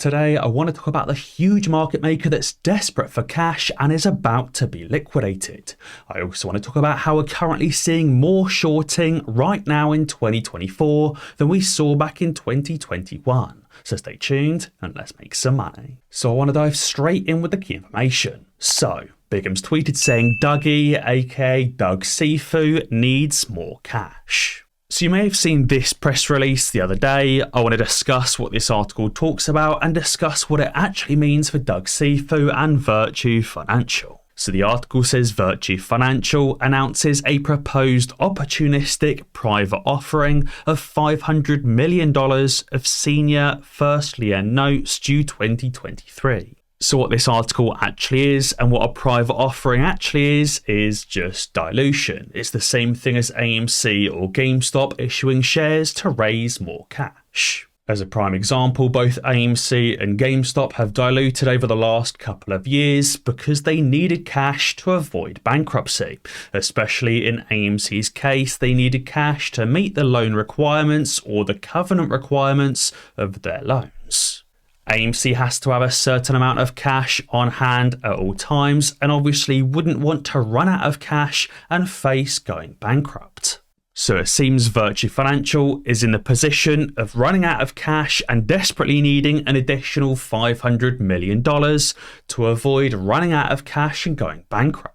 Today, I want to talk about the huge market maker that's desperate for cash and is about to be liquidated. I also want to talk about how we're currently seeing more shorting right now in 2024 than we saw back in 2021. So stay tuned and let's make some money. So I want to dive straight in with the key information. So Bigham's tweeted saying Dougie, aka Doug Sifu, needs more cash. So you may have seen this press release the other day. I want to discuss what this article talks about and discuss what it actually means for Doug Sifu and Virtu Financial. So the article says Virtu Financial announces a proposed opportunistic private offering of $500 million of senior first lien notes due 2023. So what this article actually is and what a private offering actually is just dilution. It's the same thing as AMC or GameStop issuing shares to raise more cash. As a prime example, both AMC and GameStop have diluted over the last couple of years because they needed cash to avoid bankruptcy. Especially in AMC's case, they needed cash to meet the loan requirements or the covenant requirements of their loans. AMC has to have a certain amount of cash on hand at all times and obviously wouldn't want to run out of cash and face going bankrupt. So it seems Virtu Financial is in the position of running out of cash and desperately needing an additional $500 million to avoid running out of cash and going bankrupt.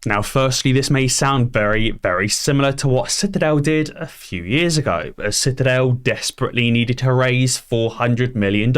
Now, firstly, this may sound very, very similar to what Citadel did a few years ago, as Citadel desperately needed to raise $400 million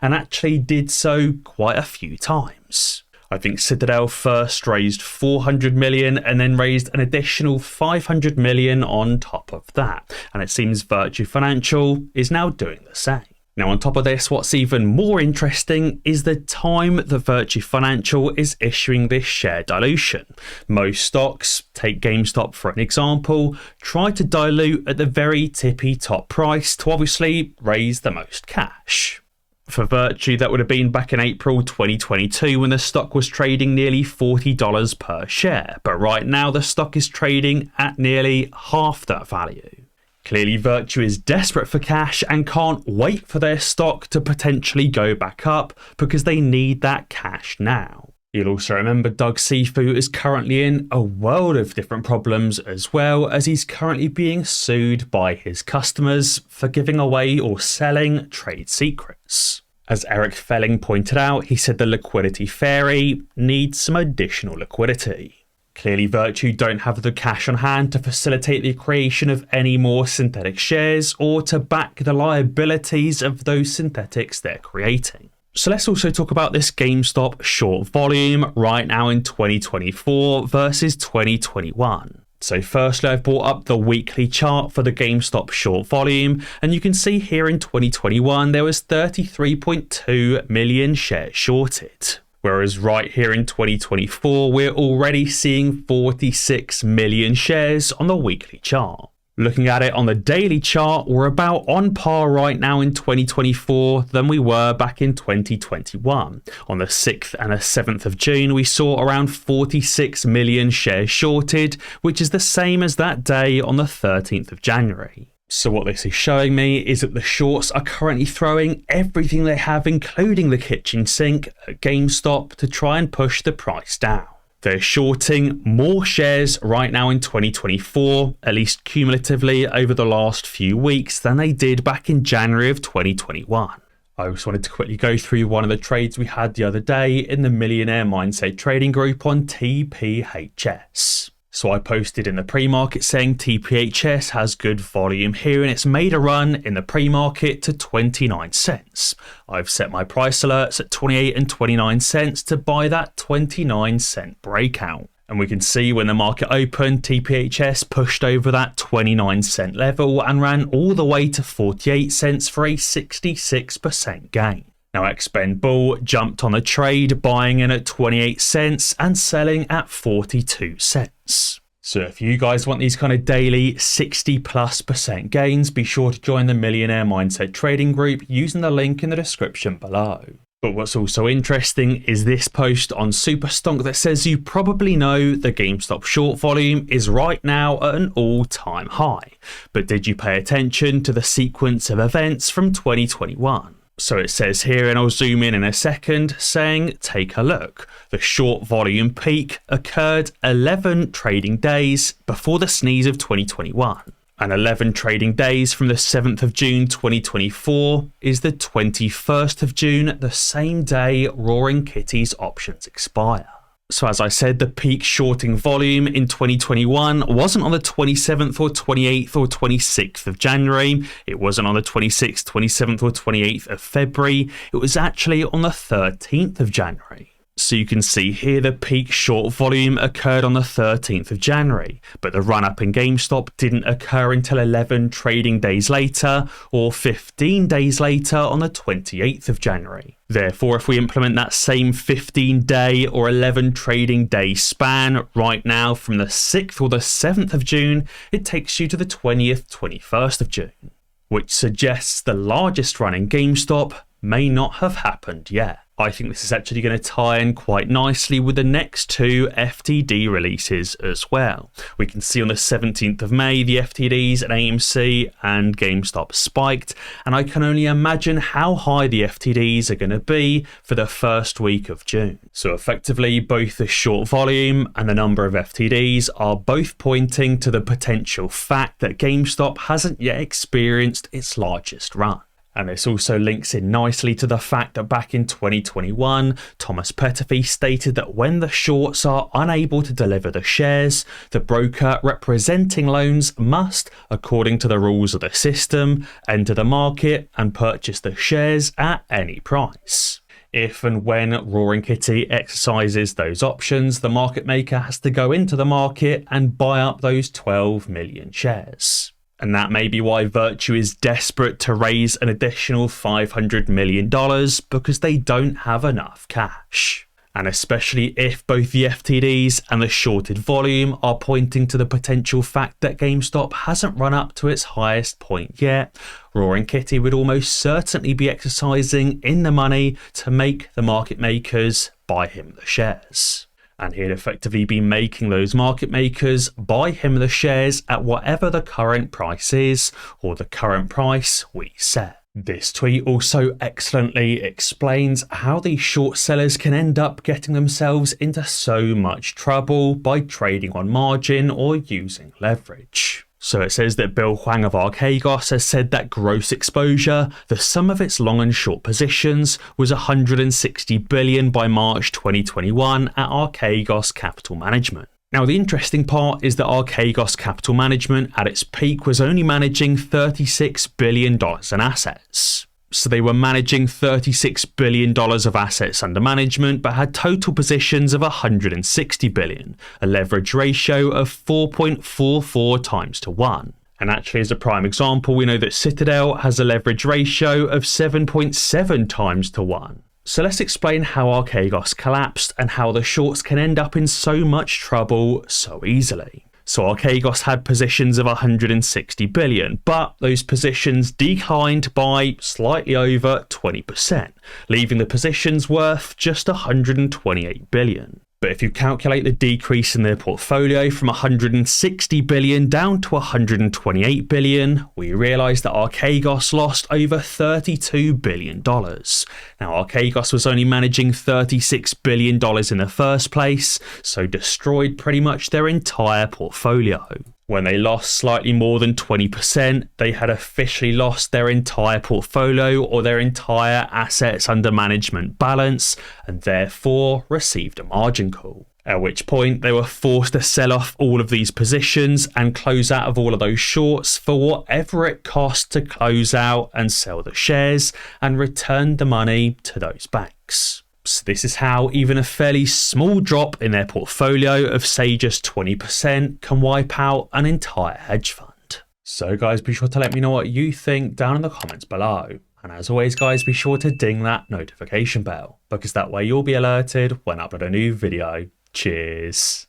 and actually did so quite a few times. I think Citadel first raised $400 million and then raised an additional $500 million on top of that. And it seems Virtu Financial is now doing the same. Now, on top of this, what's even more interesting is the time that Virtu Financial is issuing this share dilution. Most stocks, take GameStop for an example, try to dilute at the very tippy top price to obviously raise the most cash. For Virtu, that would have been back in April 2022 when the stock was trading nearly $40 per share. But right now, the stock is trading at nearly half that value. Clearly, Virtu is desperate for cash and can't wait for their stock to potentially go back up because they need that cash now. You'll also remember Doug Sifu is currently in a world of different problems as well, as he's currently being sued by his customers for giving away or selling trade secrets. As Eric Felling pointed out, he said the liquidity fairy needs some additional liquidity. Clearly, Virtu don't have the cash on hand to facilitate the creation of any more synthetic shares or to back the liabilities of those synthetics they're creating. So let's also talk about this GameStop short volume right now in 2024 versus 2021. So firstly, I've brought up the weekly chart for the GameStop short volume, and you can see here in 2021 there was 33.2 million shares shorted. Whereas right here in 2024, we're already seeing 46 million shares on the weekly chart. Looking at it on the daily chart, we're about on par right now in 2024 than we were back in 2021. On the 6th and the 7th of June, we saw around 46 million shares shorted, which is the same as that day on the 13th of January. So what this is showing me is that the shorts are currently throwing everything they have, including the kitchen sink, at GameStop to try and push the price down. They're shorting more shares right now in 2024, at least cumulatively over the last few weeks, than they did back in January of 2021. I also wanted to quickly go through one of the trades we had the other day in the Millionaire Mindset trading group on TPHS. So I posted in the pre-market saying TPHS has good volume here and it's made a run in the pre-market to 29 cents. I've set my price alerts at 28 and 29 cents to buy that 29 cent breakout. And we can see when the market opened, TPHS pushed over that 29 cent level and ran all the way to 48 cents for a 66% gain. Now, Expend Bull jumped on the trade, buying in at 28 cents and selling at 42 cents. So if you guys want these kind of daily 60+% gains, be sure to join the Millionaire Mindset trading group using the link in the description below. But what's also interesting is this post on Superstonk that says you probably know the GameStop short volume is right now at an all-time high. But did you pay attention to the sequence of events from 2021? So it says here, and I'll zoom in a second, saying, take a look. The short volume peak occurred 11 trading days before the sneeze of 2021. And 11 trading days from the 7th of June 2024 is the 21st of June, the same day Roaring Kitty's options expire. So as I said, the peak shorting volume in 2021 wasn't on the 27th or 28th or 26th of January. It wasn't on the 26th, 27th or 28th of February. It was actually on the 13th of January. So you can see here the peak short volume occurred on the 13th of January, but the run-up in GameStop didn't occur until 11 trading days later, or 15 days later on the 28th of January. Therefore, if we implement that same 15-day or 11 trading day span right now from the 6th or the 7th of June, it takes you to the 20th, 21st of June, which suggests the largest run in GameStop may not have happened yet. I think this is actually going to tie in quite nicely with the next two FTD releases as well. We can see on the 17th of May, the FTDs and AMC and GameStop spiked, and I can only imagine how high the FTDs are going to be for the first week of June. So effectively, both the short volume and the number of FTDs are both pointing to the potential fact that GameStop hasn't yet experienced its largest run. And this also links in nicely to the fact that back in 2021, Thomas Petterfy stated that when the shorts are unable to deliver the shares, the broker representing loans must, according to the rules of the system, enter the market and purchase the shares at any price. If and when Roaring Kitty exercises those options, the market maker has to go into the market and buy up those 12 million shares. And that may be why Virtu is desperate to raise an additional $500 million because they don't have enough cash. And especially if both the FTDs and the shorted volume are pointing to the potential fact that GameStop hasn't run up to its highest point yet, Roaring Kitty would almost certainly be exercising in the money to make the market makers buy him the shares. And he'd effectively be making those market makers buy him the shares at whatever the current price is, or the current price we set. This tweet also excellently explains how these short sellers can end up getting themselves into so much trouble by trading on margin or using leverage. So it says that Bill Huang of Archegos has said that gross exposure, the sum of its long and short positions, was $160 billion by March 2021 at Archegos Capital Management. Now, the interesting part is that Archegos Capital Management at its peak was only managing $36 billion in assets. So they were managing $36 billion of assets under management, but had total positions of $160 billion, a leverage ratio of 4.44 times to 1. And actually, as a prime example, we know that Citadel has a leverage ratio of 7.7 times to 1. So let's explain how Archegos collapsed and how the shorts can end up in so much trouble so easily. So Archegos had positions of $160 billion, but those positions declined by slightly over 20%, leaving the positions worth just $128 billion. But if you calculate the decrease in their portfolio from $160 billion down to $128 billion, we realise that Archegos lost over $32 billion. Now, Archegos was only managing $36 billion in the first place, so destroyed pretty much their entire portfolio. When they lost slightly more than 20%, they had officially lost their entire portfolio or their entire assets under management balance, and therefore received a margin call. At which point they were forced to sell off all of these positions and close out of all of those shorts for whatever it cost to close out and sell the shares and return the money to those banks. So this is how even a fairly small drop in their portfolio of say just 20% can wipe out an entire hedge fund. So guys, be sure to let me know what you think down in the comments below. And as always guys, be sure to ding that notification bell, because that way you'll be alerted when I upload a new video. Cheers.